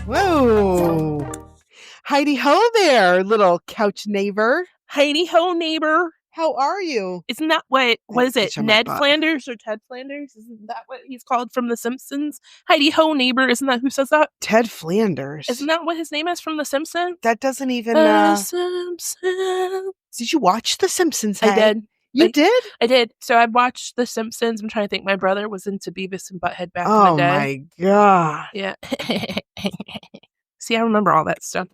Whoa. Heidi ho there, little couch neighbor. Heidi ho, neighbor. How are you? Isn't that what is it? Ned Flanders or Ted Flanders? Isn't that what he's called from The Simpsons? Heidi ho, neighbor. Isn't that who says that? Ted Flanders. Isn't that what his name is from The Simpsons? That doesn't even... The Simpsons. Did you watch The Simpsons? I did. You did? I did. So I watched The Simpsons. I'm trying to think. My brother was into Beavis and Butthead back in the day. Oh my God. Yeah. See, I remember all that stuff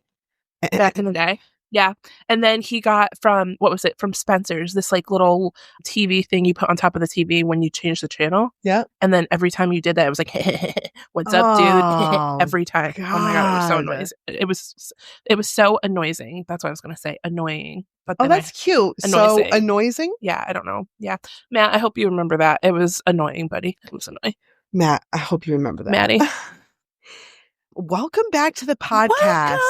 back in the day. Yeah. And then he got from, what was it? From Spencer's, this like little TV thing you put on top of the TV when you change the channel. Yeah. And then every time you did that, it was like, what's up, dude? Every time. God. Oh my God. It was so annoying. It was so annoying. That's what I was going to say. Annoying. But that's cute. So annoying? Yeah. I don't know. Yeah. Matt, I hope you remember that. It was annoying, buddy. It was annoying. Matt, I hope you remember that. Maddie. Welcome back to the podcast. Welcome.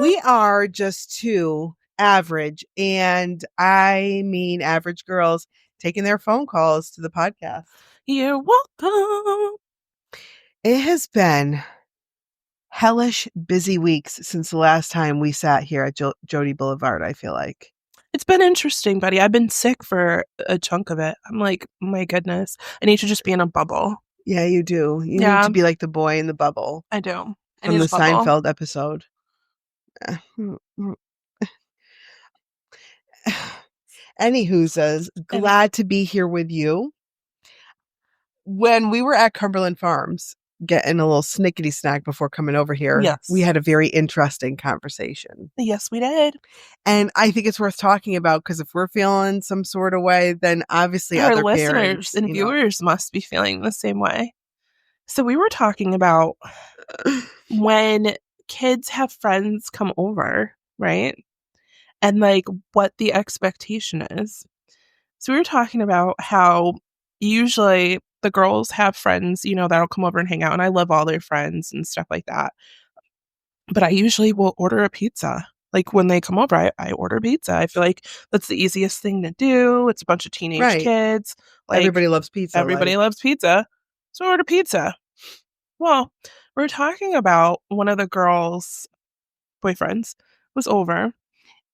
We are just two average, and I mean average girls taking their phone calls to the podcast. You're welcome. It has been hellish busy weeks since the last time we sat here at Jody Boulevard, I feel like. It's been interesting, buddy. I've been sick for a chunk of it. I'm like, oh my goodness. I need to just be in a bubble. Yeah, you do. You need to be like the boy in the bubble. I do. From the Seinfeld episode. Anywho says, glad to be here with you. When we were at Cumberland Farms getting a little snickety snack before coming over here, we had a very interesting conversation. Yes, we did. And I think it's worth talking about because if we're feeling some sort of way, then obviously our other listeners parents, and viewers must be feeling the same way. So we were talking about when kids have friends come over, right? And like what the expectation is. So we were talking about how usually the girls have friends, that'll come over and hang out. And I love all their friends and stuff like that. But I usually will order a pizza. Like when they come over, I order pizza. I feel like that's the easiest thing to do. It's a bunch of teenage kids. Like, everybody loves pizza. Everybody loves pizza. So order pizza. Well, we're talking about one of the girls' boyfriends was over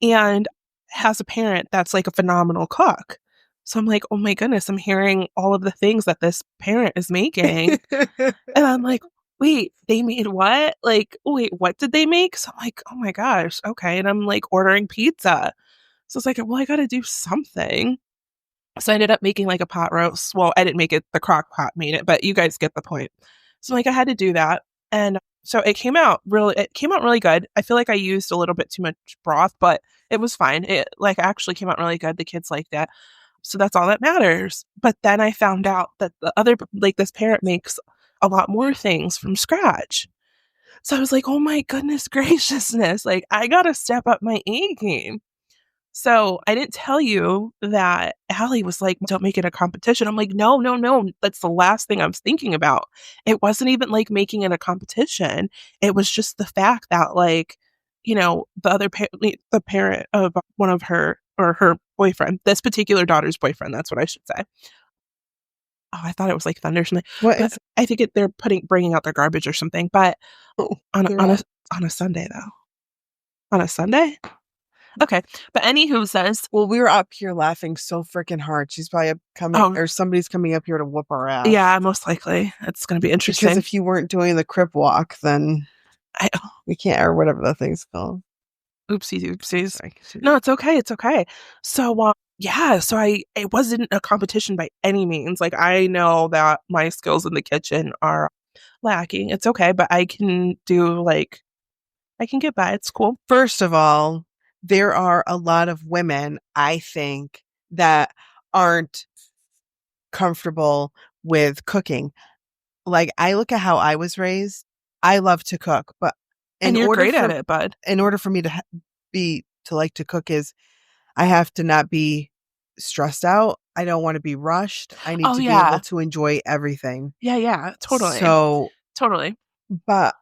and has a parent that's like a phenomenal cook. So I'm like, oh my goodness, I'm hearing all of the things that this parent is making. And I'm like, wait, they made what? Like, wait, what did they make? So I'm like, oh my gosh, okay. And I'm like ordering pizza. So it's like, well, I got to do something. So I ended up making like a pot roast. Well, I didn't make it. The crock pot made it, but you guys get the point. So like I had to do that. And so it came out really good. I feel like I used a little bit too much broth, but it was fine. It like actually came out really good. The kids liked it. So that's all that matters. But then I found out that the other, like this parent makes a lot more things from scratch. So I was like, oh my goodness graciousness. Like I got to step up my A game. So I didn't tell you that Allie was like, don't make it a competition. I'm like, no. That's the last thing I was thinking about. It wasn't even like making it a competition. It was just the fact that like, the other the parent of one of her or her boyfriend, this particular daughter's boyfriend, that's what I should say. Oh, I thought it was like thunder or something. I think they're bringing out their garbage or something. But on a Sunday though. On a Sunday? Okay. But anywho says, well, we were up here laughing so freaking hard. She's probably coming or somebody's coming up here to whoop our ass. Yeah, most likely. It's going to be interesting. Because if you weren't doing the crip walk, then we can't, or whatever the thing's called. Oopsies. No, it's okay. So, it wasn't a competition by any means. Like, I know that my skills in the kitchen are lacking. It's okay, but I can get by. It's cool. First of all, there are a lot of women, I think, that aren't comfortable with cooking. Like, I look at how I was raised. I love to cook, but you're great at it, bud. In order for me to like to cook is I have to not be stressed out. I don't want to be rushed. I need to be able to enjoy everything. Yeah, totally. So totally. But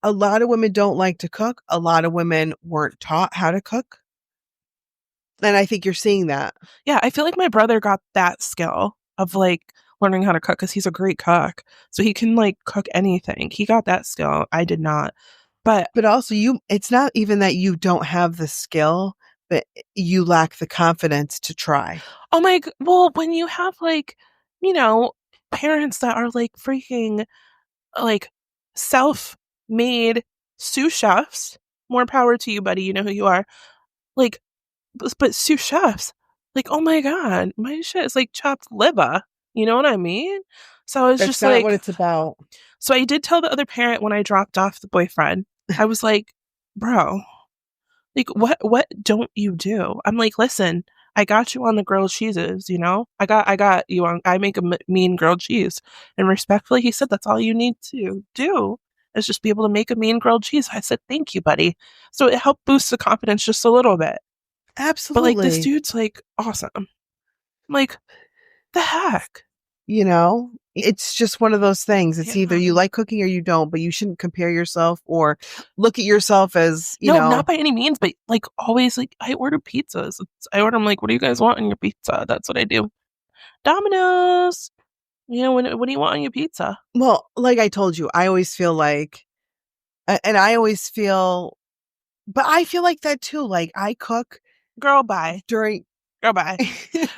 a lot of women don't like to cook. A lot of women weren't taught how to cook. And I think you're seeing that. Yeah, I feel like my brother got that skill of like learning how to cook because he's a great cook. So he can like cook anything. He got that skill. I did not. But But also it's not even that you don't have the skill, but you lack the confidence to try. oh my, well, when you have like, you know, parents that are like freaking like self-made sous chefs, more power to you, buddy. You know who you are. Like, but sous chefs, like, oh my God, my shit is like chopped liver. You know what I mean? So I was That's just not what like, it's about. so I did tell the other parent when I dropped off the boyfriend, I was like, bro, like, what don't you do? I'm like, listen, I got you on the grilled cheeses, you know? I got you on, I make a mean grilled cheese. And respectfully, he said, that's all you need to do is just be able to make a mean grilled cheese. I said, thank you, buddy. So it helped boost the confidence just a little bit. But like, this Absolutely. dude's like awesome. I'm like, the heck? It's just one of those things. It's Yeah. either you like cooking or you don't, but you shouldn't compare yourself or look at yourself as, No, not by any means, but like always, like I order pizzas. I order them like, what do you guys want on your pizza? That's what I do. Domino's. You know, what do you want on your pizza? well, like I told you, I always feel like, and I always feel, but I feel like that too. Like I cook Girl, bye. during, Girl, bye.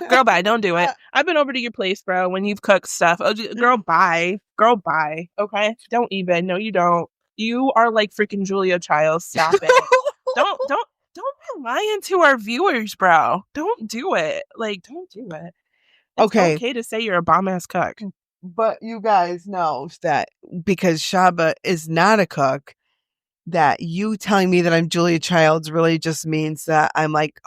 Girl, bye. Don't do it. I've been over to your place, bro, when you've cooked stuff. Oh, girl, bye. Girl, bye. Okay? Don't even. No, you don't. You are like freaking Julia Childs. Stop it. Don't be lying to our viewers, bro. Don't do it. Like, don't do it. It's Okay, okay to say you're a bomb ass cook. but you guys know that because Shaba is not a cook, that you telling me that I'm Julia Childs really just means that I'm like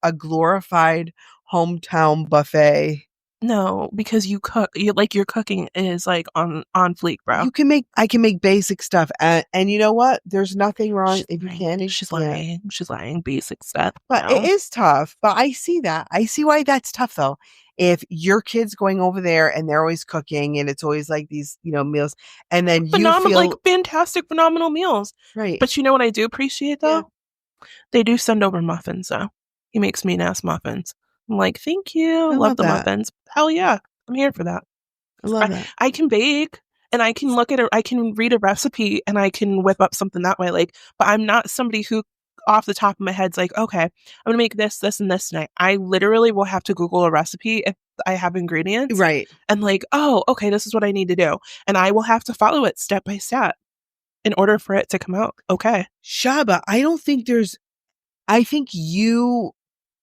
a glorified hometown buffet. No, because you cook. You like your cooking is like on fleek, bro. I can make basic stuff, and you know what? There's nothing wrong She's if you lying. can't. You She's can't. lying. She's lying. Basic stuff. But it No. is tough. But I see that. I see why that's tough though. If your kid's going over there and they're always cooking and it's always like these, meals, and then you Phenomenal, like feel fantastic, phenomenal meals. right. But you know what I do appreciate Yeah, though? They do send over muffins though. He makes mean ass muffins. I'm like, thank you. I Love love the that. muffins. Hell yeah. I'm here for that. I love that. I can bake and I can look at it, I can read a recipe and I can whip up something that way. Like, but I'm not somebody who off the top of my head's like, okay, I'm gonna make this, this, and this tonight. I literally will have to Google a recipe if I have ingredients Right. and like, oh, okay, this is what I need to do. And I will have to follow it step by step in order for it to come out. Okay. Shaba, I don't think there's I think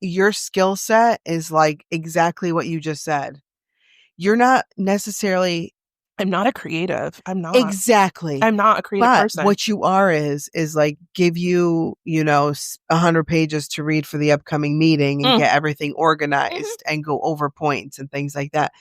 your skill set is like exactly what you just said. You're not necessarily I'm not a creative. I'm not. exactly, I'm not a creative but person. what you are is like give you, 100 pages to read for the upcoming meeting and Mm. get everything Mhm. organized and go over points and things like that.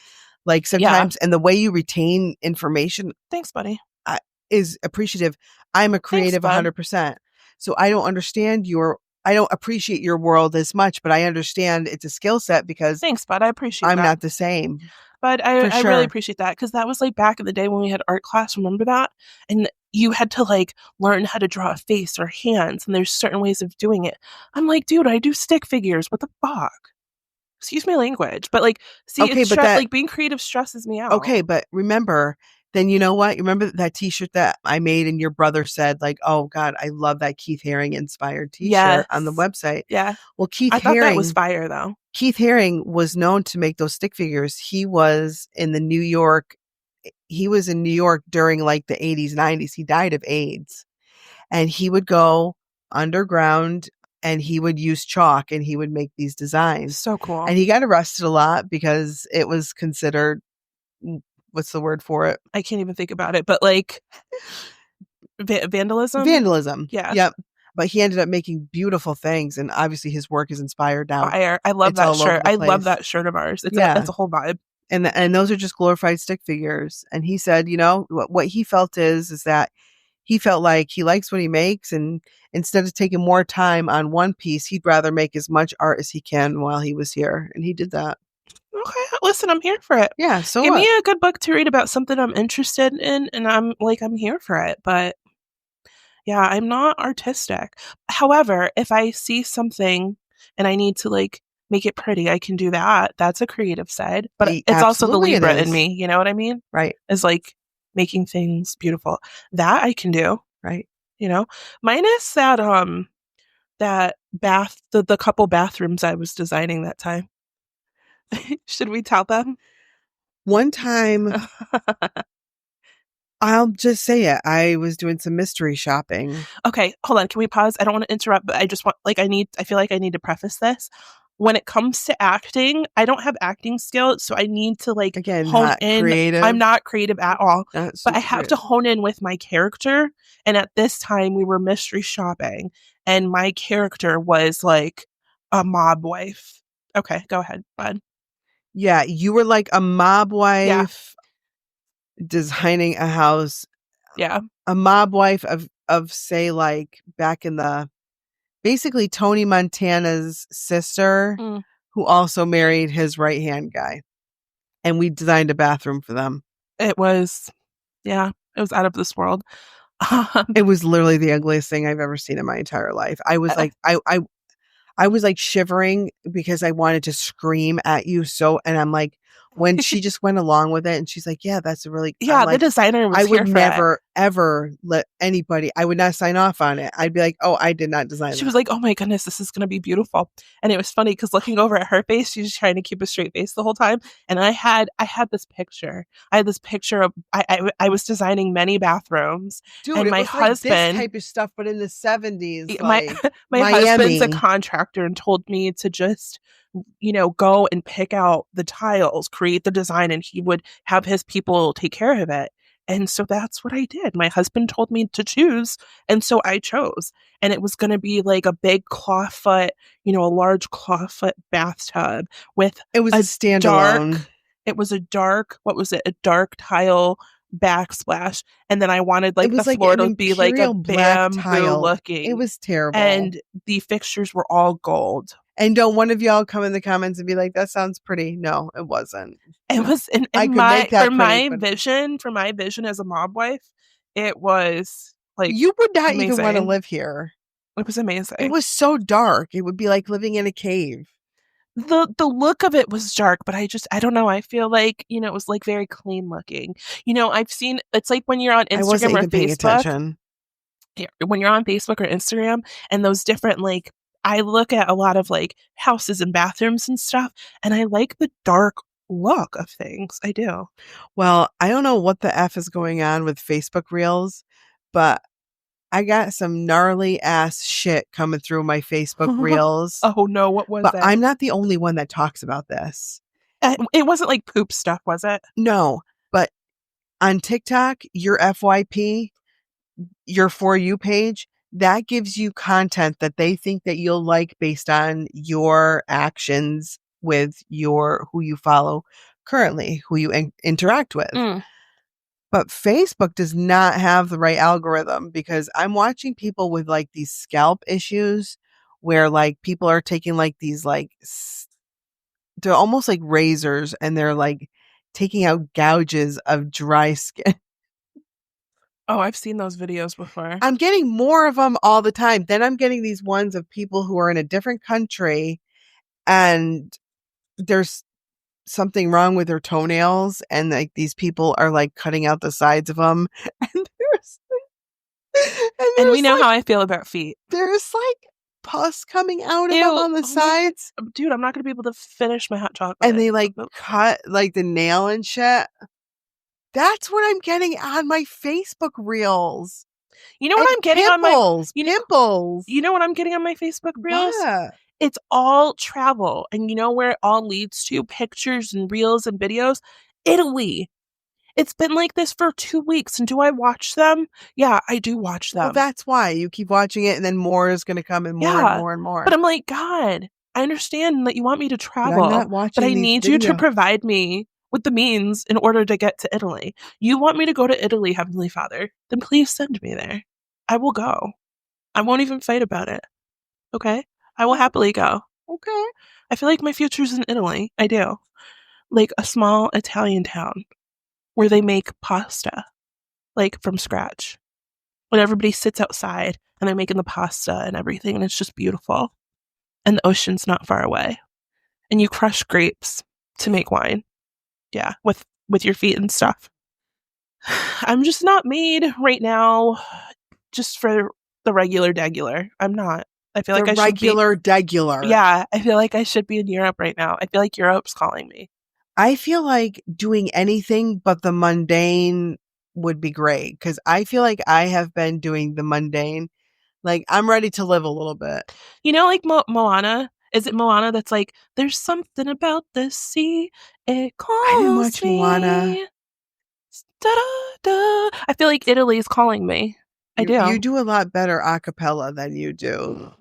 Like Yeah. sometimes, and the way you retain information Thanks, buddy. I, is appreciative. I'm a Thanks, creative bud. 100%. So I don't appreciate your world as much, but I understand it's a skill set because Thanks, bud. I appreciate I'm that. not the same But for I really sure. appreciate that because that was like back in the day when we had art class. Remember that? And you had to like learn how to draw a face or hands, and there's certain ways of doing it. I'm like, dude, I do stick figures. What the fuck? Excuse my language, but like, see, Okay, it's but that like being creative stresses me out. okay, but remember, then you know what? You remember that t-shirt that I made and your brother said like, "Oh god, I love that Keith Haring inspired t-shirt" on the Yes, website. yeah. Well, I thought that was fire though. Keith Haring was known to make those stick figures. He was in New York during like the 80s, 90s. He died of AIDS. And he would go underground and he would use chalk and he would make these designs. So cool. And he got arrested a lot because it was considered what's the word for it? I can't even think about it, but like vandalism. Vandalism. Yeah, Yep. But he ended up making beautiful things and obviously his work is inspired now. fire. I love It's that all over shirt. the I love place. that shirt of ours. Yeah. It's a whole vibe. And those are just glorified stick figures. And he said, what he felt is that he felt like he likes what he makes, and instead of taking more time on one piece, he'd rather make as much art as he can while he was here, and he did that. Okay, listen, I'm here for it. Yeah. So Give me what? a good book to read about something I'm interested in, and I'm here for it. But yeah, I'm not artistic. However, if I see something and I need to like make it pretty. I can do that. That's a creative side. But it's also the Absolutely it Libra in is. me. You know what I mean? Right. Is like making things beautiful. That I can do. Right. You know, minus that bath the couple bathrooms I was designing that time. Should we tell them? One time, I'll just say it. I was doing some mystery shopping. Okay, hold on. Can we pause? I don't want to interrupt, but I just want, like, I feel like I need to preface this. When it comes to acting, I don't have acting skills, so I need to, like, Again, hone not in. I'm creative, not creative at all, not but I super have to creative. hone in with my character. And at this time, we were mystery shopping, and my character was like a mob wife. Okay, go ahead, bud. Yeah, you were like a mob Yeah, wife designing a house, yeah. a mob wife of say like back in the basically Tony Montana's sister Mm, who also married his right-hand guy. And we designed a bathroom for them. it was, yeah, it was out of this world. Um, It was literally the ugliest thing I've ever seen in my entire life. I was like I was like shivering because I wanted to scream at you so, and I'm like, when she just went along with it and she's like, yeah, that's a really, I'm yeah, the like, designer was I would here for it. never ever let anybody, I would not sign off on it. I'd be like, oh, I did not design She was that. like, "Oh my goodness, this is going to be beautiful." And it was funny because looking over at her face, she was trying to keep a straight face the whole time. And I had this picture. I had this picture of I was designing many bathrooms, Dude, and it my was like this husband, type of stuff, but in the 70s, my like my husband's a Miami. contractor and told me to just go and pick out the tiles, create the design, and he would have his people take care of it. And so that's what I did. My husband told me to choose, and so I chose. And it was going to be like a big clawfoot, a large clawfoot bathtub with It was a a standalone. dark, it was a dark, what was it? A dark tile backsplash. And then I wanted It like the was like floor an to be like a imperial black bamboo tile. It looking. was terrible. And the fixtures were all gold. And don't one of y'all come in the comments and be like, that sounds pretty. No, it wasn't. It was I in could my make that pretty, but for my vision as a mob wife, it was like you would not even want to amazing. live here. It was It amazing. was so dark. It would be like living in a cave. The look of it was dark, but I don't know. I feel like, it was like very clean looking. I've seen it's like when you're on I wasn't Instagram or even paying Facebook, attention. yeah, when you're on Facebook or Instagram and those different like I look at a lot of like houses and bathrooms and stuff, and I like the dark look of things. I do. Well, I don't know what the F is going on with Facebook Reels, but I got some gnarly ass shit coming through my Facebook Reels. Oh no, what was But it? I'm not the only one that talks about this. It wasn't like poop stuff, was it? No, but on TikTok, your FYP, your For You page, that gives you content that they think that you'll like based on your actions with who you follow currently, who you interact with. Mm. But Facebook does not have the right algorithm because I'm watching people with like these scalp issues where like people are taking like these like they're almost like razors and they're like taking out gouges of dry skin. Oh, I've seen those videos before. I'm getting more of them all the time. Then I'm getting these ones of people who are in a different country and there's something wrong with their toenails and like these people are like cutting out the sides of them and there's And we there's know like how I feel about feet. there's like pus coming out of Ew. them on the Oh my, sides dude, I'm not going to be able to finish my hot and chocolate. they like cut like the nail and shit. That's what I'm getting on my Facebook reels. You know what And I'm getting on my pimples. you know what I'm getting on my Facebook reels? What? It's all travel. And you know where it all leads to? Pictures and reels and videos? Italy. It's been like this for 2 weeks. And do I watch them? Yeah, I do watch Well, them. that's why you keep watching it and then more is going to come and more Yeah. and more and more. But I'm like, God, I understand that you want me to But travel, I'm not watching but I these need you to videos. provide me with the means in order to get to Italy. You want me to go to Italy, Heavenly Father? Then please send me there. I will go. I won't even fight about it. Okay? I will happily go. Okay. I feel like my future's in Italy. I do. Like a small Italian town where they make pasta, like from scratch. When everybody sits outside and they're making the pasta and everything, and it's just beautiful. And the ocean's not far away. and you crush grapes to make wine. Yeah, with your feet and stuff. I'm just not made right now just for the regular degular. I'm not. I feel The like I should be. regular degular. Yeah, I feel like I should be in Europe right now. I feel like Europe's calling me. I feel like doing anything but the mundane would be great because I feel like I have been doing the mundane. Like, I'm ready to live a little bit. You know, like Moana? Is it Moana that's like, there's something about the sea, it I didn't calls watch Moana. me. Da, da, da. I feel like Italy is calling me. I You do. do a lot better a cappella than you do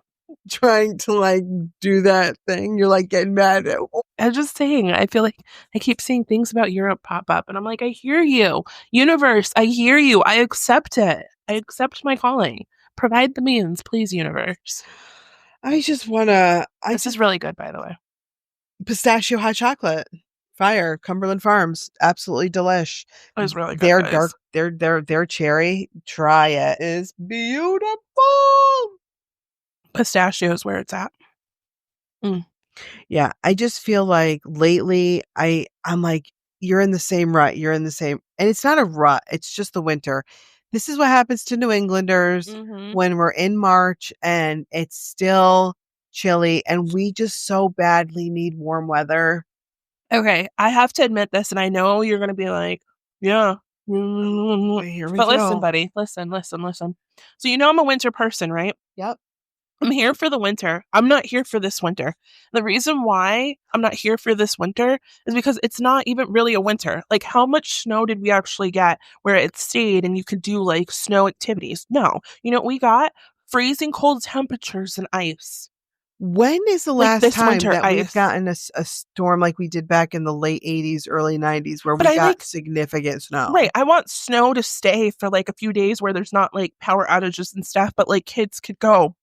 trying to like do that thing. You're like getting mad at. I'm just saying, I feel like I keep seeing things about Europe pop up, and I'm like, I hear you. Universe, I hear you. I accept it. I accept my calling. Provide the means, please, universe. I just want to. This is really good, by the way. Pistachio hot chocolate. Fire. Cumberland Farms. Absolutely delish. It was really good, Their guys. dark, their cherry. Try it. It is beautiful. Pistachio is where it's at. Yeah, I just feel like lately I'm like, you're in the same rut. You're in the same, and it's not a rut. It's just the winter. This is what happens to New Englanders Mm-hmm. when we're in March and it's still chilly, and we just so badly need warm weather. Okay, I have to admit this, and I know you're going to be like, yeah. Here we But listen, go. buddy, listen. So, you know, I'm a winter person, right? Yep. I'm here for the winter. I'm not here for this winter. The reason why I'm not here for this winter is because it's not even really a winter. Like, how much snow did we actually get where it stayed and you could do like snow activities? No. You know what we got? Freezing cold temperatures and ice. When is the Like last this time winter, that we've ice. gotten a storm like we did back in the late 80s, early 90s, where But we I got like, significant snow? right, I want snow to stay for like a few days where there's not like power outages and stuff, but like kids could go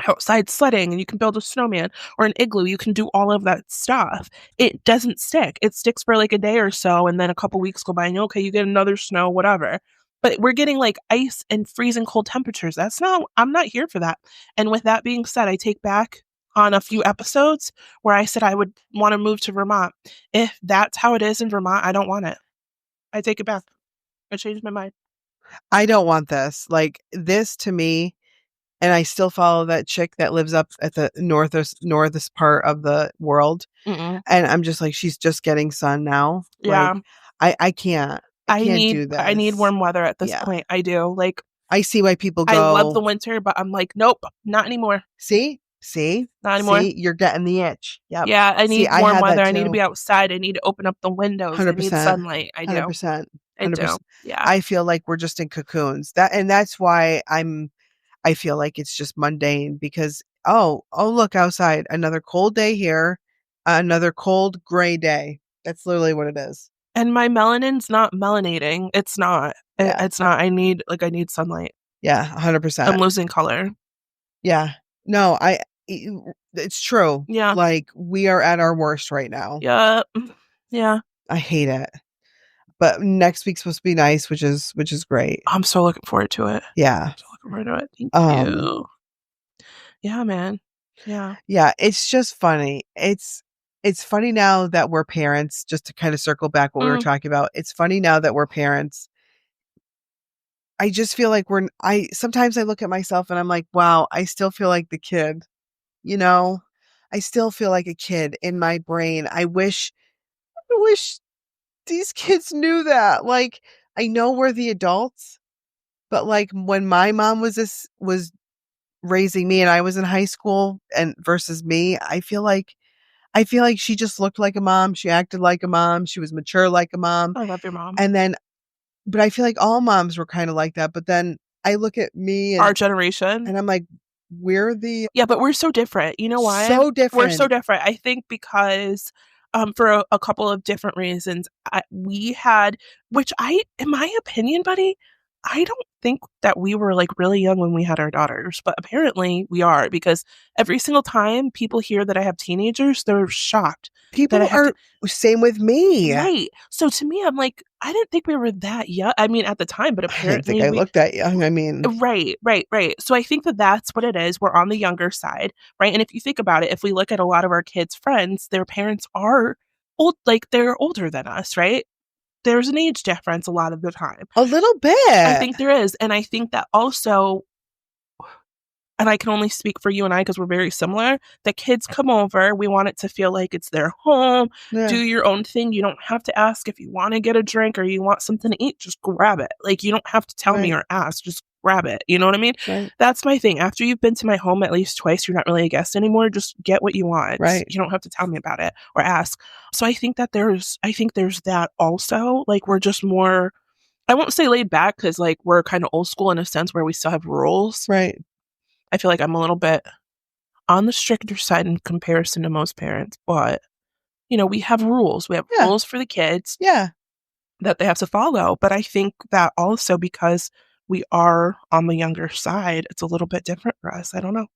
outside sledding and you can build a snowman or an igloo. You can do all of that stuff. It doesn't stick. It sticks for like a day or so, and then a couple weeks go by and okay, you get another snow, whatever. But we're getting like ice and freezing cold temperatures. I'm not here for that. And with that being said, I take back on a few episodes where I said I would want to move to Vermont. If that's how it is in Vermont, I don't want it. I take it back. I changed my mind. I don't want this. Like this to me, and I still follow that chick that lives up at the northest part of the world. Mm-mm. And I'm just like, she's just getting sun now. Yeah. Like, I can't. I can't do I need this. warm weather at this Yeah. point. I do. Like, I see why people I love the go, winter, but I'm like, nope, not anymore. see, Not anymore. you're getting the itch. Yep. Yeah, I See, need I warm had weather. that I need to too. be outside. I need to open up the windows. I need 100%. sunlight. I do. 100%. I do. 100%. Yeah. I feel like we're just in cocoons. That's why I feel like it's just mundane because look outside, another cold day here, another cold gray day. That's literally what it is. And my melanin's not melanating. It's not. Yeah. It's not. I need sunlight. Yeah, I'm 100%. losing color. Yeah. No, it's true. Yeah. Like we are at our worst right now. Yeah. Yeah. I hate it. But next week's supposed to be nice, which is great. I'm so looking forward to it. Yeah. I'm so looking forward to it. Thank you. Yeah, man. Yeah. Yeah, it's just funny. It's funny now that we're parents, just to kind of circle back what we were talking about. It's funny now that we're parents. I just feel like sometimes I look at myself and I'm like, wow, I still feel like the kid, you know? I still feel like a kid in my brain. I wish these kids knew that. Like, I know we're the adults, but like when my mom was raising me and I was in high school and versus me, I feel like she just looked like a mom. She acted like a mom. She was mature like a mom. I love your mom. And then, but I feel like all moms were kind of like that. But then I look at me Our generation. and I'm like, yeah, but we're so different. You know why? So different. We're so different. I think because for a couple of different reasons, we had, in my opinion, buddy, I don't think that we were like really young when we had our daughters, but apparently we are because every single time people hear that I have teenagers, they're shocked that I People have to. are same with me. Right. So to me, I'm like, I didn't think we were that young. I mean, at the time, but I didn't think apparently I we. looked that young. I mean, Right, right, right. So I think that that's what it is. We're on the younger side, right? And if you think about it, if we look at a lot of our kids' friends, their parents are old, like they're older than us, right? There's an age difference a lot of the time. a little I bit. think there is. And I think that also, and I can only speak for you and I because we're very similar. The kids come over, we want it to feel like it's their home. Do Yeah, your own thing. You don't have to ask if you want to get a drink or you want something to eat. Just grab it. Like you don't have to tell me right, or ask. Just grab it. You know what I mean? right, That's my thing. After you've been to my home at least twice, you're not really a guest anymore. Just get what you want. right. You don't have to tell me about it or ask. So I think there's that also. Like we're just more. I won't say laid back because like we're kind of old school in a sense where we still have rules. Right. I feel like I'm a little bit on the stricter side in comparison to most parents, but we have rules. We have Yeah. rules for the kids Yeah. that they have to follow. But I think that also because we are on the younger side, it's a little bit different for us. I don't know.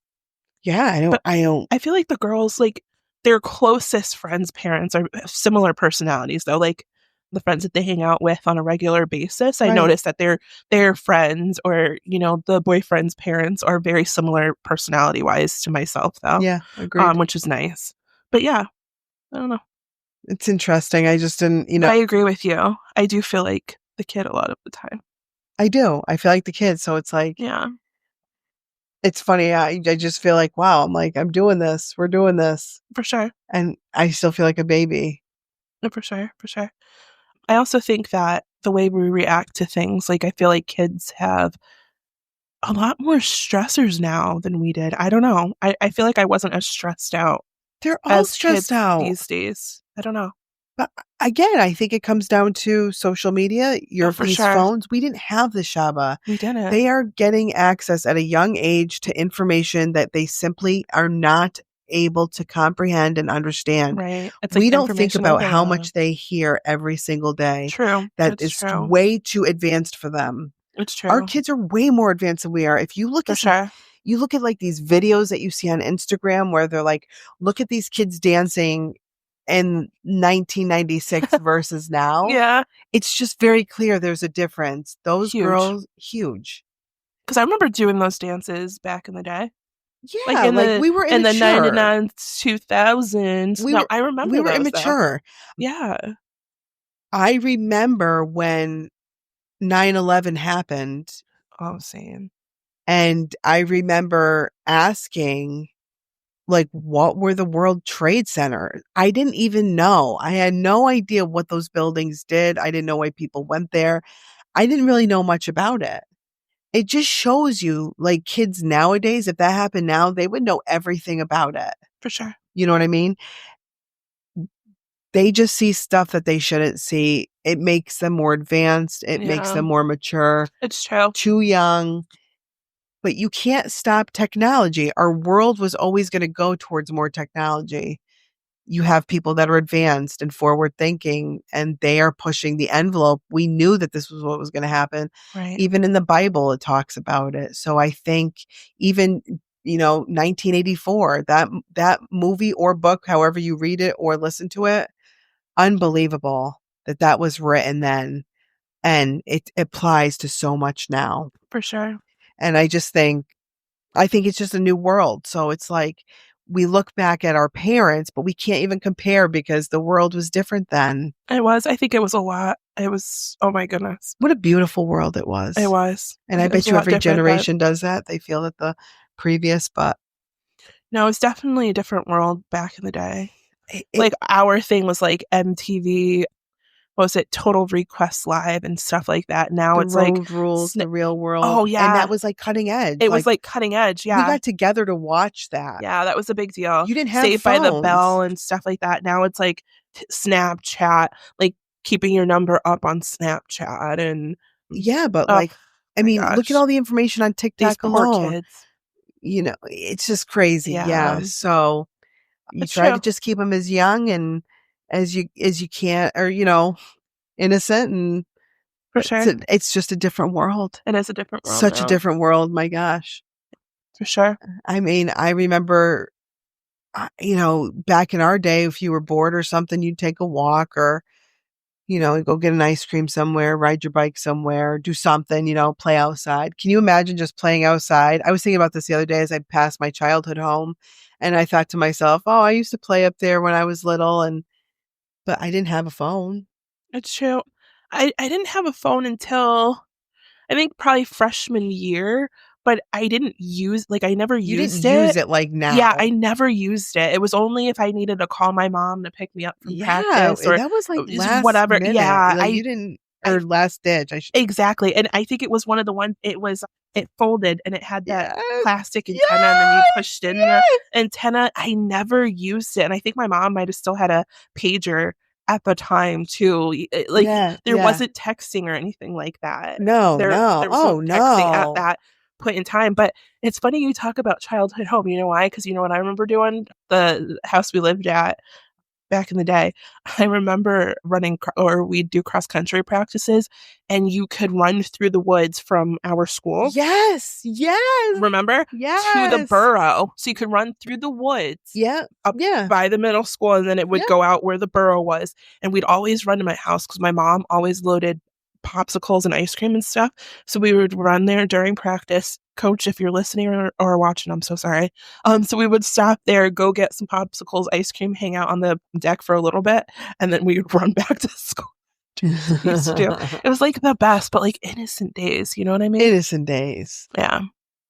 Yeah. But I don't. I feel like the girls, like their closest friends' parents are similar personalities, though. Like the friends that they hang out with on a regular basis, I Right. notice that their friends or the boyfriend's parents are very similar personality wise to myself, though, Yeah. Agreed. which is nice. But yeah, I don't know. It's interesting. I just didn't, But I agree with you. I do feel like the kid a lot of the time. I do. I feel like the kids. So it's like, Yeah, it's funny. I just feel like, wow, I'm like, I'm doing this. We're doing this. for sure. And I still feel like a baby. No, for sure, for sure. I also think that the way we react to things, like I feel like kids have a lot more stressors now than we did. I don't know. I feel like I wasn't as stressed out They're all as stressed kids out. these days. I don't know. But again, I think it comes down to social media, Oh, for these sure. phones. We didn't have the Shaba. We didn't. They are getting access at a young age to information that they simply are not able to comprehend and understand. Right. It's like We don't think information about how overload. much they hear every single day True. that It's is true. way too advanced for them. It's Our true. kids are way more advanced than we are. If you look For at some sure. you look at like these videos that you see on Instagram where they're like, look at these kids dancing in 1996 versus now. Yeah. It's just very clear there's a difference. Those Huge. girls, huge. Because I remember doing those dances back in the day. Like Yeah, like we were in the immature. 99 2000s. We No, were I we remember were those though. immature. Yeah. I remember when 9/11 happened, I'm saying. and I remember asking, like, what were the World Trade Center? I didn't even know. I had no idea what those buildings did. I didn't know why people went there. I didn't really know much about it. It just shows you, like, kids nowadays, if that happened now, they would know everything about it. For sure. You know what I mean? They just see stuff that they shouldn't see. It makes them more advanced. It makes Yeah. them more mature, It's true. too young. But you can't stop technology. Our world was always going to go towards more technology. You have people that are advanced and forward thinking, and they are pushing the envelope. We knew that this was what was going to happen. Right. Even in the Bible, it talks about it. So I think even 1984, that movie or book, however you read it or listen to it, unbelievable that was written then, and it applies to so much now. For sure. And I think it's just a new world. So it's like we look back at our parents, but we can't even compare because the world was different then. I think it was a lot. It was, oh my goodness. What a beautiful world it was. It was. And I It was bet a you lot every different, but generation does that. They feel that the previous, but no, it's definitely a different world back in the day. it, Like our thing was like MTV, what was it, Total Request Live and stuff like that. Now the it's like, road rules, the real world. oh And that yeah, was like cutting edge. it was like cutting edge. We Yeah. got together to watch that. Yeah, that was a big deal. You didn't have Saved by the phones. Bell and stuff like that. Now it's like Snapchat, like keeping your number up on Snapchat and Yeah, but oh like, I my mean, look at gosh, all the information on these TikTok poor alone. kids. It's just crazy. Yeah, Yeah. So you it's try to true. just keep them as young and as you can, or innocent, and For sure. It's just a different world. It is a different world Such a now. different world. My gosh. For sure. I mean, I remember, back in our day, if you were bored or something, you'd take a walk or, go get an ice cream somewhere, ride your bike somewhere, do something, play outside. Can you imagine just playing outside? I was thinking about this the other day as I passed my childhood home and I thought to myself, oh, I used to play up there when I was little but I didn't have a phone. It's true. I didn't have a phone until I think probably freshman year, but I never You didn't used use it. it like Yeah, now. I never used it. It was only if I needed to call my mom to pick me up from Yeah, practice or that was like just last whatever. minute. Yeah, Like you didn't, or last ditch. I should. exactly. And I think it was one of the ones it folded and it had that Yes, plastic antenna and then you yes, pushed in the yes, antenna. I never used it. And I think my mom might have still had a pager at the time too. Like yeah, there yeah. wasn't texting or anything like that. No, no. There was no Oh texting at no. that point in time. But it's funny you talk about childhood home. You know why? Because you know what I remember doing? The house we lived at back in the day, I remember or we'd do cross country practices, and you could run through the woods from our school. Yes, yes, Remember to the yes. borough, so you could run through the woods Yeah, up yeah, by the middle school, and then it would yeah. go out where the borough was. And we'd always run to my house because my mom always loaded popsicles and ice cream and stuff. So we would run there during practice. Coach, if you're listening or watching, I'm so sorry. So we would stop there, go get some popsicles, ice cream, hang out on the deck for a little bit, and then we would run back to school. We used to do. It was like the best, but like innocent days. You know what I mean? Innocent days. Yeah.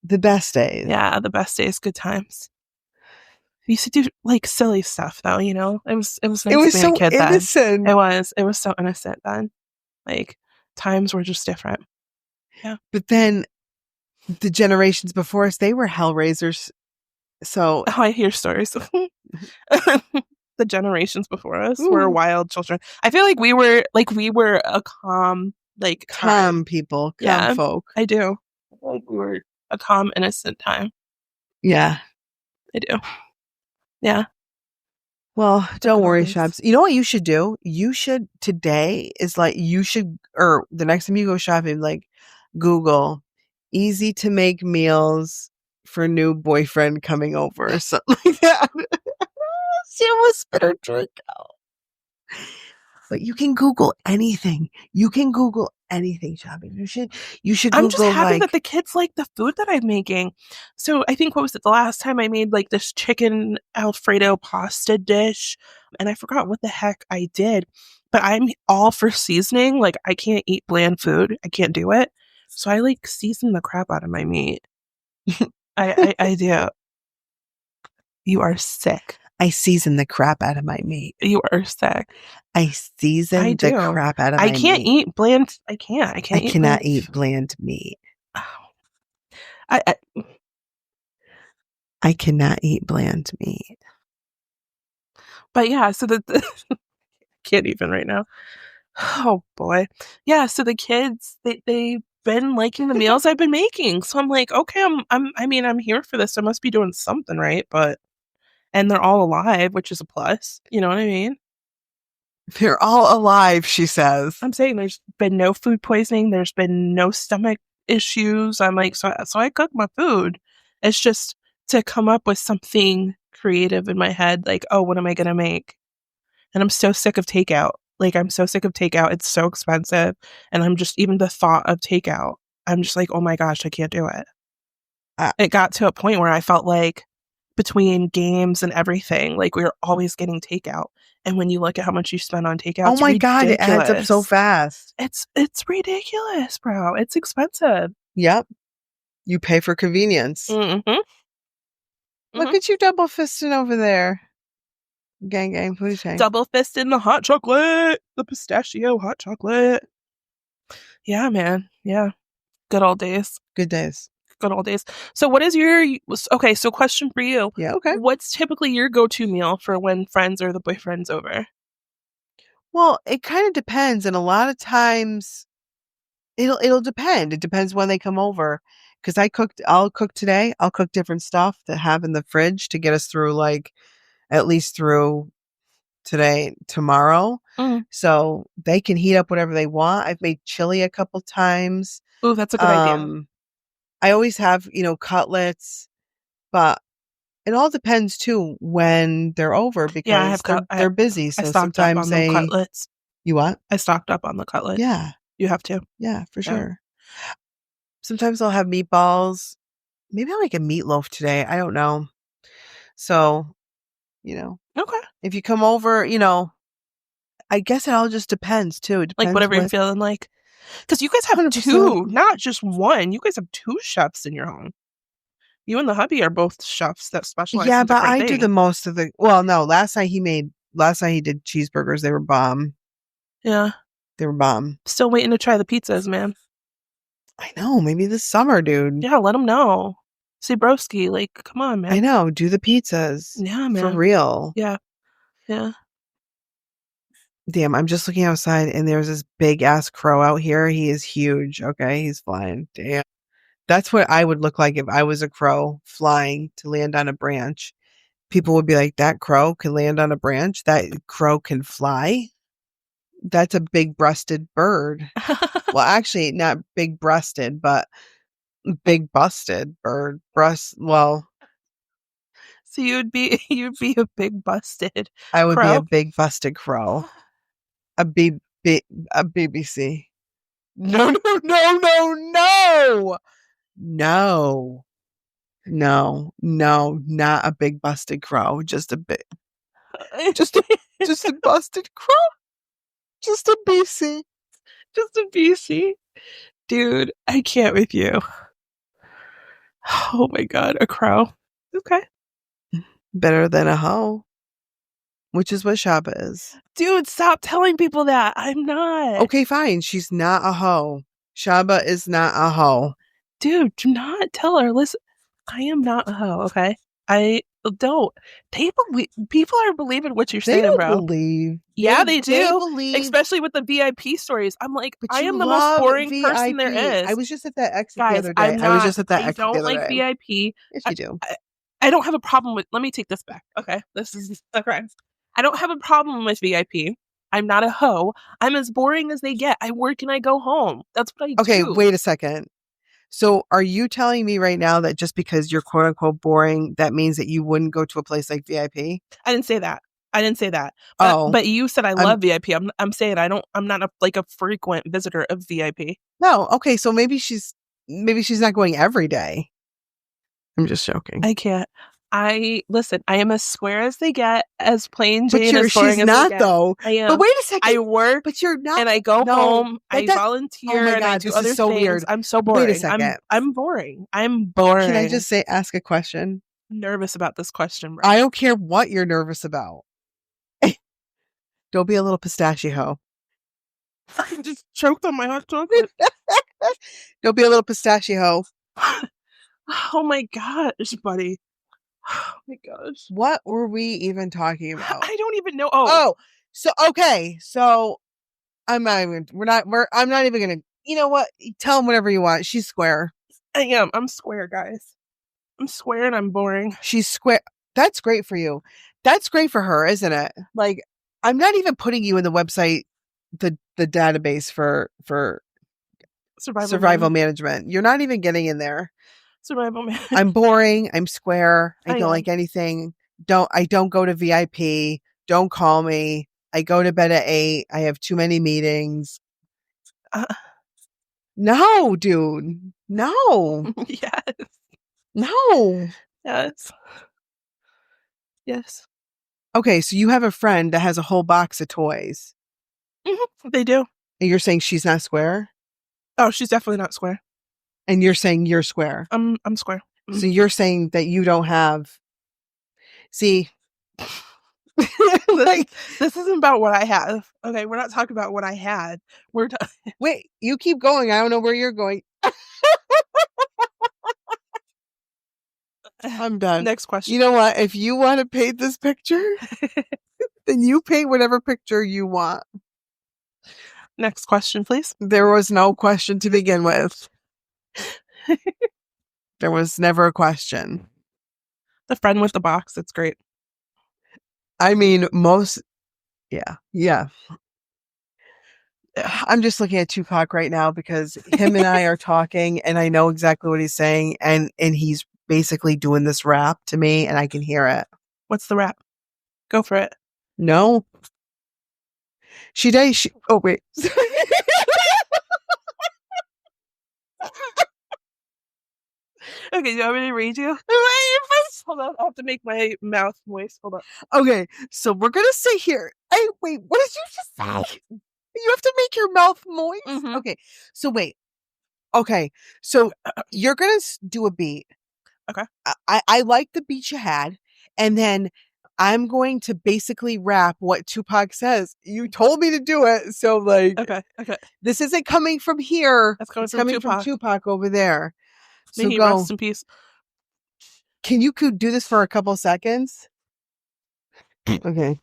The best days. Yeah, the best days, good times. We used to do like silly stuff though, you know? It was It nice was being a so kid then. innocent. It was so innocent then. Like times were just different. Yeah. But then the generations before us, they were hellraisers. So, Oh, I hear stories. The generations before us were ooh, wild children. I feel like we were a calm like time. calm people, calm Yeah, folk. I do. I feel like we were a calm, innocent time. Yeah. I do. Yeah. Well, The don't good old worry, days. Shops. You know what you should do? Or the next time you go shopping, like Google easy to make meals for new boyfriend coming over or something like that. She almost spit her drink out. But you can Google anything. You can Google anything, shopping. You should I'm just Google happy that like the kids like the food that I'm making. So I think what was it the last time I made like this chicken Alfredo pasta dish, and I forgot what the heck I did. But I'm all for seasoning. Like I can't eat bland food. I can't do it. So I like season the crap out of my meat. I do. You are sick. I season the crap out of my meat. You are sick. I I season the do. crap out of I my can't meat. eat bland. I can't. I I can't eat cannot bland. eat bland meat. I I cannot eat bland meat. but yeah. So can't even right now. Oh boy. Yeah, so the kids they've been liking the meals I've been making. So I'm like, okay, I'm here for this. I must be doing something right, but and they're all alive, which is a plus. You know what I mean? They're all alive, she says. I'm saying there's been no food poisoning, there's been no stomach issues. I'm like, so I cook my food. It's just to come up with something creative in my head, like, oh, what am I gonna make? And I'm so sick of takeout. Like, I'm so sick of takeout. It's so expensive. And I'm just, even the thought of takeout, I'm just like, oh my gosh, I can't do it. Uh, It got to a point where I felt like between games and everything, like we were always getting takeout. And when you look at how much you spend on takeout, oh it's my God, it adds up so ridiculous. fast. It's ridiculous, bro. It's expensive. Yep. You pay for convenience. Mm-hmm. Look Mm-hmm. at you double fisting over there. Gang, gang, booty tank. Double fist in the hot chocolate, the pistachio hot chocolate. Yeah, man. Yeah. Good old days. Good days. Good old days. So what is your okay, so question for you. Yeah, okay. What's typically your go-to meal for when friends or the boyfriend's over? Well, it kind of depends. And a lot of times it'll depend. It depends when they come over. Because I'll cook today. I'll cook different stuff to have in the fridge to get us through at least through tomorrow. Mm. So they can heat up whatever they want. I've made chili a couple times. Ooh, that's a good idea. I always have, cutlets, but it all depends too when they're over Yeah, because they're busy. I So stocked up sometimes on them they cutlets. you what? I stocked up on the cutlets. Yeah. You have to. Yeah, for Yeah. sure. Sometimes I'll have meatballs. Maybe I'll make a meatloaf today. I don't know. So, Okay. if you come over, I guess it all just depends too. It Like depends whatever you're what feeling like. Because you guys have 100%. two, not just one. You guys have two chefs in your home. You and the hubby are both chefs that specialize Yeah, in but different I do the things. most of the well, no, last night he did cheeseburgers. They were bomb. Yeah. They were bomb. Still waiting to try the pizzas, man. I know, maybe this summer, dude. Yeah, let them know. See, broski, like, come on, I man. know, do the pizzas. Yeah, For man. real. Yeah. Yeah. Damn, I'm just looking outside and there's this big ass crow out here. He is huge. Okay, he's flying. Damn. That's what I would look like if I was a crow flying to land on a branch. People would be like, that crow can land on a branch? That crow can fly? That's a big breasted bird. Well, actually, not big breasted, but big busted bird. Well, So you'd be a big busted I would be a crow. big busted crow. A a BBC. No, no, no, no, no. No. No, no, not a big busted crow. Just a just a busted crow. Just a BC. Just a BC. Dude, I can't with you. Oh my god, a crow. Okay. Better than a hoe, which is what Shaba is. Dude, stop telling people that. I'm not. Okay, fine. She's not a hoe. Shaba is not a hoe. Dude, do not tell her. Listen, I am not a hoe, okay? I don't. People are believing what you're They saying, don't bro. believe. Yeah, they They do. believe. Especially with the VIP stories. I'm like, But I you am the most love boring person there VIP. I is. was just at that exit the Guys, other day. I'm I was not. just at that I exit the don't other like day. VIP. Yes, I, you do. I don't have a problem with. Let me take this back. Okay, this is okay. I don't have a problem with VIP. I'm not a hoe. I'm as boring as they get. I work and I go home. That's what I Okay, do. wait a second. So are you telling me right now that just because you're quote unquote boring, that means that you wouldn't go to a place like VIP? I didn't say that. I didn't say that. Oh, But you said I I'm love VIP. I'm saying I don't. I'm not like a frequent visitor of VIP. no, okay, so maybe she's not going every day. I'm just joking. I can't. I listen. I am as square as they get, as plain But Jane, as she's boring as they not get. though. I But am. wait a second. I work But you're not and I go no, home. that I does oh volunteer my and I god, do this is other so things. weird. I'm so Wait a boring. second. I'm boring. I'm Can I boring. just ask a question? Nervous about this question, bro. I don't care what you're nervous about. Don't be a little pistachio. I just choked on my hot chocolate. Don't be a little pistachio. Oh my gosh, buddy. Oh my gosh. What were we even talking about? I don't even know. Oh, Oh, so okay. So I'm not even gonna you know what? Tell him whatever you want. She's square. I am. I'm square, guys. I'm square and I'm boring. She's square. That's great for you. That's great for her, isn't it? Like, I'm not even putting you in the website, the database for survival management. You're not even getting in there. Survival man. I'm boring. I'm square. I I don't am. like anything. I don't go to VIP. Don't call me. I go to bed at 8. I have too many meetings. No, dude. No. Yes. No. Yes. Yes. Okay, so you have a friend that has a whole box of toys. They do. And you're saying she's not square? Oh, she's definitely not square. And you're saying you're square. I'm square. So you're saying that you don't have see like this isn't about what I have. Okay, we're not talking about what I had. We're wait, you keep going. I don't know where you're going. I'm done. Next question. You know what? If you want to paint this picture, then you paint whatever picture you want. Next question, please. There was no question to begin with. There was never a question. The friend with the box. It's great. I mean, most Yeah. Yeah. Yeah. I'm just looking at Tupac right now because him and I are talking and I know exactly what he's saying and he's basically doing this rap to me and I can hear it. What's the rap? Go for it. No. Oh wait. Okay, you want me to read you? Hold on, I'll have to make my mouth moist. Hold on. Okay, so we're gonna sit here. Hey, wait, what did you just say? You have to make your mouth moist? Mhm. Okay, so wait. Okay, so you're gonna do a beat. Okay. I like the beat you had, and then I'm going to basically rap what Tupac says. You told me to do it, so like Okay. Okay. this isn't coming from here. That's coming It's from coming from Tupac. Tupac over there. May So he go. rest in peace. Can you do this for a couple seconds? Okay.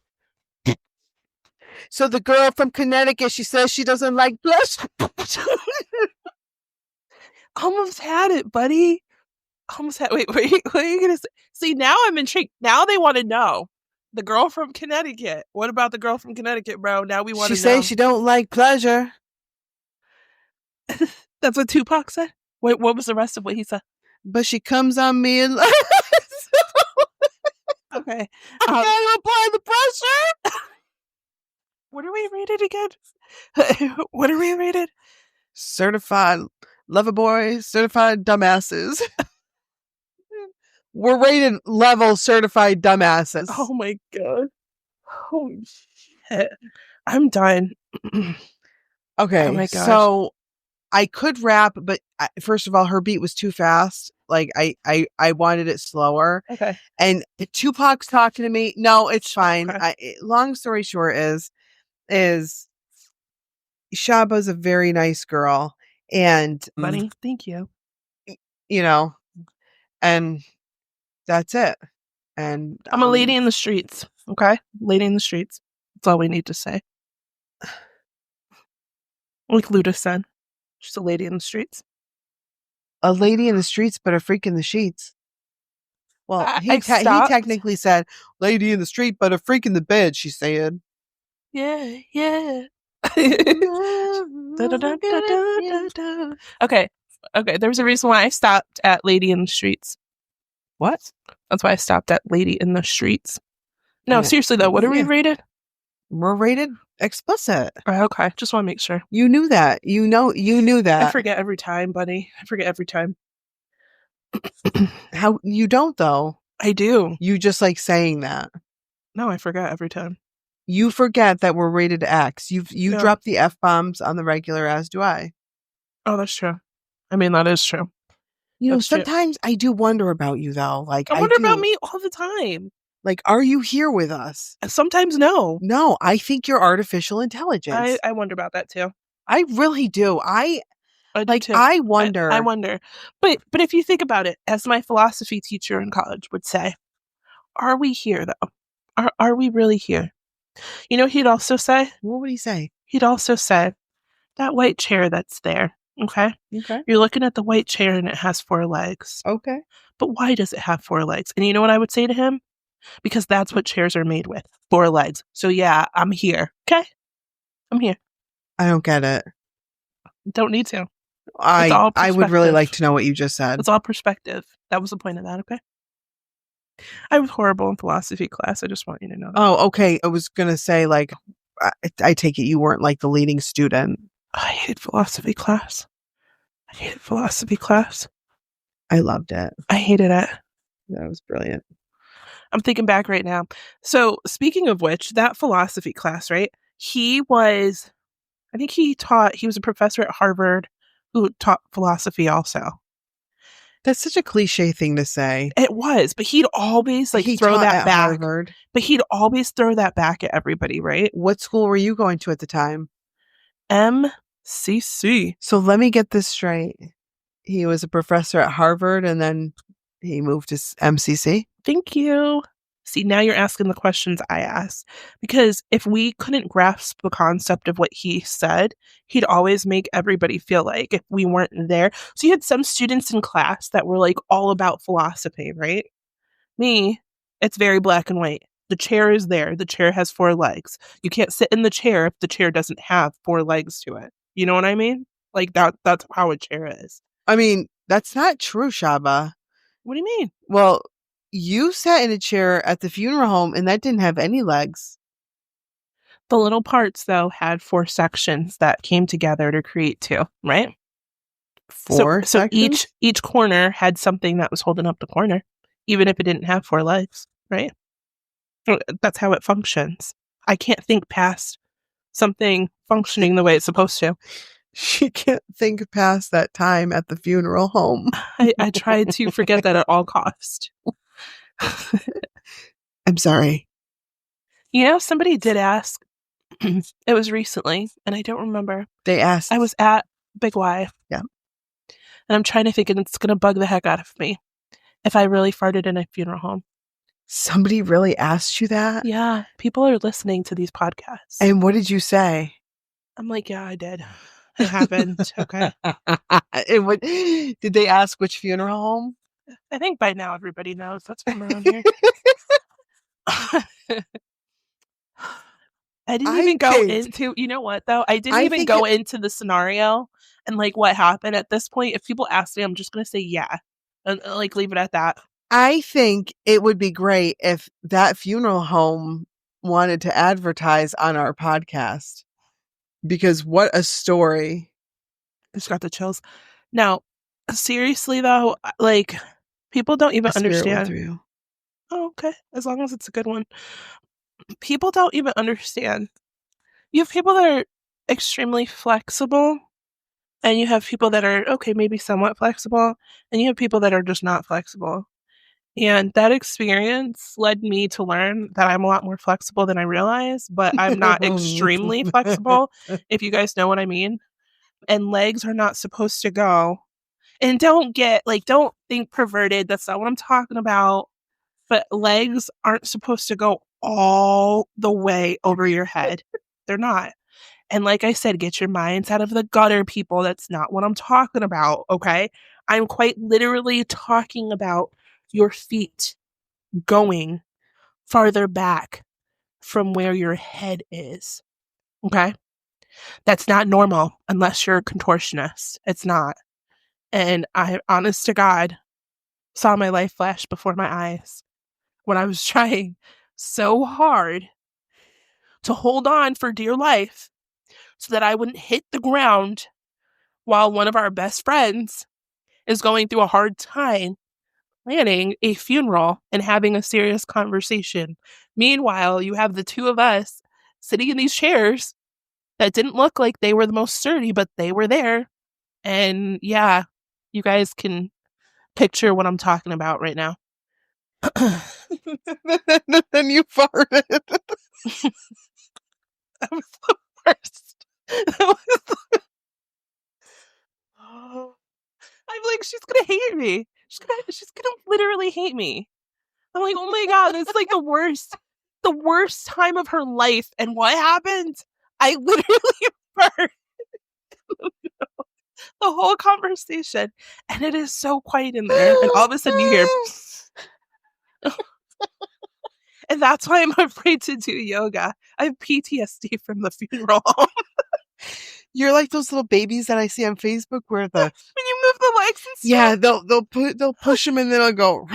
So the girl from Connecticut, she says she doesn't like blush. Almost had it, buddy. Almost had. Wait. What are you gonna say? See, now I'm intrigued. Now they want to know. The girl from Connecticut. What about the girl from Connecticut, bro? Now we want She to know. says she don't like pleasure, That's what Tupac said. Wait, what was the rest of what he said? but she comes on me and Okay. I gotta apply the pressure. What are we rated again? What are we rated? Certified lover boys, certified dumbasses. We're rated level certified dumbasses. Oh my god. Holy shit. I'm done. Okay, Oh my gosh. so I could rap, but first of all, her beat was too fast. Like I wanted it slower. Okay. And Tupac's talking to me. No, it's fine. Okay. Long story short is Shaba's a very nice girl, and Bunny, thank you. you know, and that's it. And I'm a lady in the streets. Okay? Lady in the streets. That's all we need to say. Like Luda said. She's a lady in the streets. a lady in the streets, but a freak in the sheets. Well, he technically said lady in the street, but a freak in the bed. She said, "Yeah, yeah." Okay, okay. There's a reason why I stopped at lady in the streets. What? That's why I stopped at lady in the streets. No, seriously though, what are we rated? We're rated explicit. Okay, just want to make sure. You knew that. You knew that. I forget every time, buddy. I forget every time. How you don't though? I do. You just like saying that. No, I forget every time. You forget that we're rated X. You drop the F-bombs on the regular, as do I. Oh, that's true. I mean, that is true. You know, sometimes I do wonder about you though. Like I wonder about me all the time. Like, are you here with us? Sometimes no. No, I think you're artificial intelligence. I wonder about that too. I really do. I wonder. I wonder. But if you think about it, as my philosophy teacher in college would say, are we here though? Are we really here? You know, he'd also say. What would he say? He'd also say, that white chair that's there. Okay. Okay. You're looking at the white chair and it has 4 legs. Okay. But why does it have 4 legs? And you know what I would say to him? Because that's what chairs are made with. 4 legs. So yeah, I'm here. Okay? I'm here. I don't get it. Don't need to. I would really like to know what you just said. It's all perspective. That was the point of that, okay? I was horrible in philosophy class. I just want you to know that. Oh, okay. I was going to say, like, I take it you weren't like the leading student. I hated philosophy class. I loved it. I hated it. That was brilliant. I'm thinking back right now. So speaking of which, that philosophy class, right? He was a professor at Harvard who taught philosophy also. That's such a cliche thing to say. It was, but he'd always throw that back. Harvard. But he'd always throw that back at everybody, right? What school were you going to at the time? MCC. So let me get this straight. He was a professor at Harvard and then he moved to MCC? Thank you. See, now you're asking the questions I asked. Because if we couldn't grasp the concept of what he said, he'd always make everybody feel like if we weren't there. So you had some students in class that were like all about philosophy, right? Me, it's very black and white. The chair is there. The chair has 4 legs. You can't sit in the chair if the chair doesn't have 4 legs to it. You know what I mean? Like that's how a chair is. I mean, that's not true, Shaba. What do you mean? Well, you sat in a chair at the funeral home and that didn't have any legs. The little parts, though, had 4 sections that came together to create 2, right? Four So sections? each corner had something that was holding up the corner, even if it didn't have 4 legs, right? That's how it functions. I can't think past something functioning the way it's supposed to. She can't think past that time at the funeral home. I tried to forget that at all cost. I'm sorry. You know, somebody did ask. It was recently, and I don't remember. They asked. I was at Big Y. Yeah. And I'm trying to think, and it's going to bug the heck out of me if I really farted in a funeral home. Somebody really asked you that? Yeah. People are listening to these podcasts. And what did you say? I'm like, yeah, I did. It happened. Okay. Did they ask which funeral home? I think by now everybody knows. That's from around here. I didn't even go into, you know what, though? I didn't even go into the scenario and, like, what happened at this point. If people ask me, I'm just going to say yeah and, like, leave it at that. I think it would be great if that funeral home wanted to advertise on our podcast, because what a story. I just got the chills. Now, seriously, though, like, people don't even understand. Oh, okay. As long as it's a good one. People don't even understand. You have people that are extremely flexible, and you have people that are, okay, maybe somewhat flexible, and you have people that are just not flexible. And that experience led me to learn that I'm a lot more flexible than I realize, but I'm not extremely flexible, if you guys know what I mean. And legs are not supposed to go. And don't think perverted. That's not what I'm talking about. But legs aren't supposed to go all the way over your head. They're not. And like I said, get your minds out of the gutter, people. That's not what I'm talking about, okay? I'm quite literally talking about your feet going farther back from where your head is, okay? That's not normal unless you're a contortionist. It's not. And I, honest to God, saw my life flash before my eyes when I was trying so hard to hold on for dear life so that I wouldn't hit the ground while one of our best friends is going through a hard time planning a funeral and having a serious conversation. Meanwhile, you have the two of us sitting in these chairs that didn't look like they were the most sturdy, but they were there. And yeah, you guys can picture what I'm talking about right now. Then you farted. That was the worst. I'm like, she's gonna hate me. She's gonna literally hate me. I'm like, oh my God, it's like the worst time of her life. And what happened? I literally burned the whole conversation. And it is so quiet in there. And all of a sudden you hear and that's why I'm afraid to do yoga. I have PTSD from the funeral home. You're like those little babies that I see on Facebook where when you move the legs and stuff. Yeah, they'll push them and then it'll go.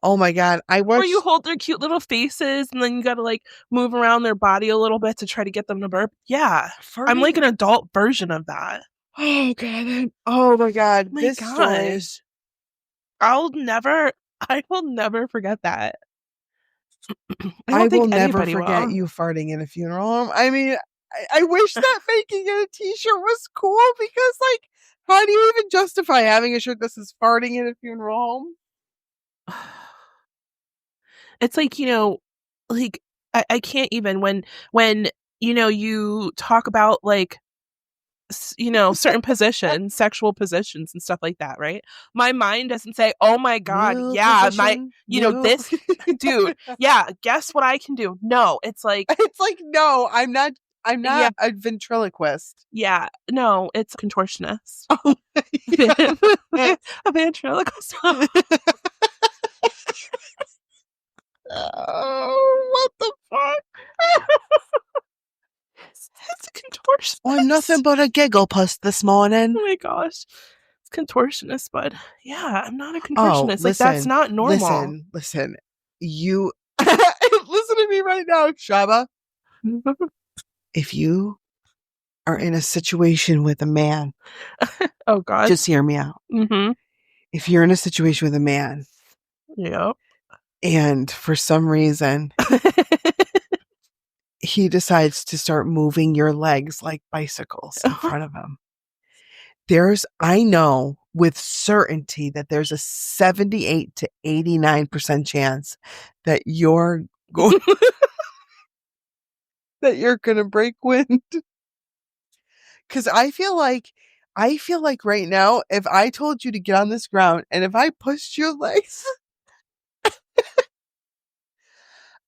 Oh my God. Or you hold their cute little faces and then you gotta like move around their body a little bit to try to get them to burp. Yeah. I'm like an adult version of that. Oh God. Oh my God. My gosh. I will never forget that. I will never forget you farting in a funeral home. I mean, I wish that making it a t-shirt was cool, because like, how do you even justify having a shirt that says farting in a funeral home? It's like, you know, like I can't even when you know, you talk about like, you know, certain positions, sexual positions and stuff like that, right? My mind doesn't say, oh my God, New yeah, position, you know, this dude, yeah, guess what I can do? No, it's like no, I'm not a ventriloquist. Yeah, no, it's a contortionist. Oh, a ventriloquist. What the fuck? It's a contortionist. Oh, I'm nothing but a giggle puss this morning. Oh my gosh. It's contortionist, but yeah, I'm not a Oh, contortionist. Like, that's not normal. listen. You listen to me right now, Shaba. If you are in a situation with a man, Oh God. just hear me out. Mm-hmm. If you're in a situation with a man, Yep. and for some reason he decides to start moving your legs like bicycles in front of him, I know with certainty that there's a 78 to 89% chance that you're going that you're gonna break wind. Because I feel like right now, if I told you to get on this ground and if I pushed your legs,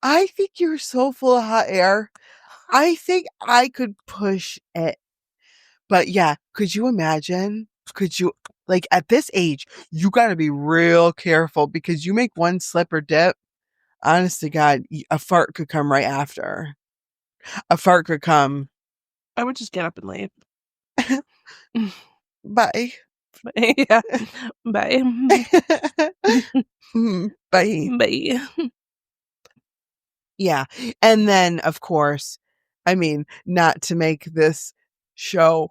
I think you're so full of hot air. I think I could push it. But yeah, could you imagine? Could you, like, at this age, you got to be real careful because you make one slip or dip. Honest to God, a fart could come right after. A fart could come. I would just get up and leave. Bye. Yeah. Bye. Bye. Bye. Yeah. And then, of course, I mean, not to make this show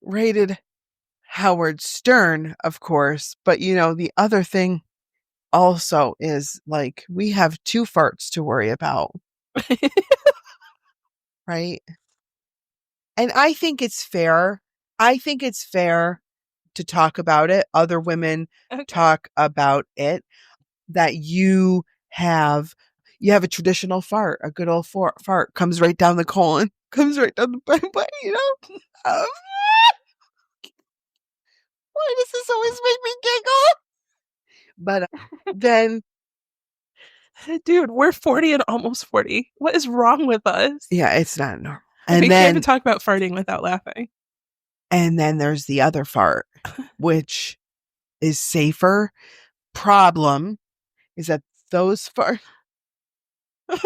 rated Howard Stern, of course, but you know, the other thing also is like we have two farts to worry about, right? And I think it's fair. I think it's fair to talk about it. Other women talk about it. That you have a traditional fart, a good old fart comes right down the colon, comes right down the butt, you know. Why does this always make me giggle? But then, dude, we're 40 and almost 40. What is wrong with us? Yeah, it's not normal. And we can't even talk about farting without laughing. And then there's the other fart, which is safer. Problem is that those fart. I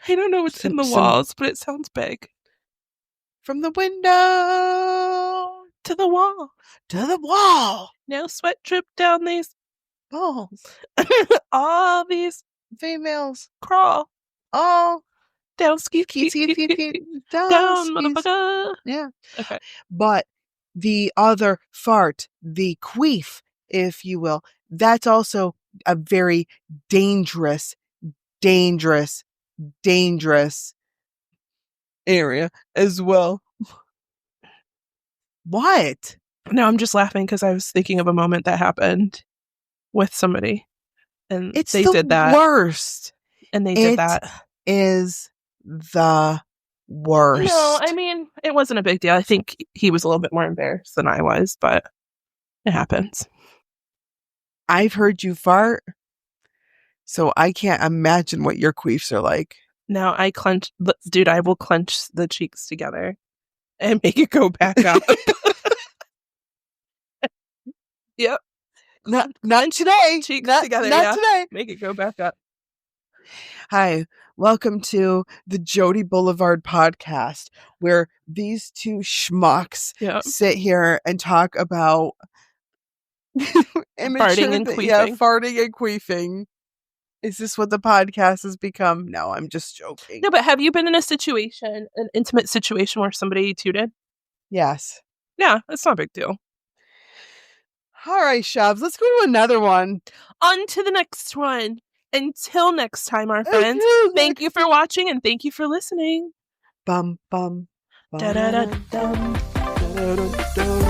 don't know what's in the walls, but it sounds big. From the window to the wall. To the wall. No sweat drip down these balls. All these females crawl. All down ski down, motherfucker. Yeah. Okay. But the other fart, the queef, if you will, that's also a very dangerous area as well. What? No, I'm just laughing because I was thinking of a moment that happened with somebody, and they did that. Worst. And they did that. Is the worst. No, I mean, it wasn't a big deal. I think he was a little bit more embarrassed than I was, but it happens. I've heard you fart, so I can't imagine what your queefs are like. Now I clench, dude, I will clench the cheeks together and make it go back up. Yep. Not today. Cheeks not together. Not today. Make it go back up. Hi, welcome to the Jody Boulevard podcast, where these two schmucks sit here and talk about farting and queefing. Yeah, farting and queefing. Is this what the podcast has become? No, I'm just joking. No, but have you been in a situation, an intimate situation where somebody tooted? Yes. Yeah, it's not a big deal. All right, Shabs, let's go to another one. On to the next one. Until next time, our friends, thank you for watching and thank you for listening. Bum, bum, bum. Da, da, da, dum. Da, da, da, da.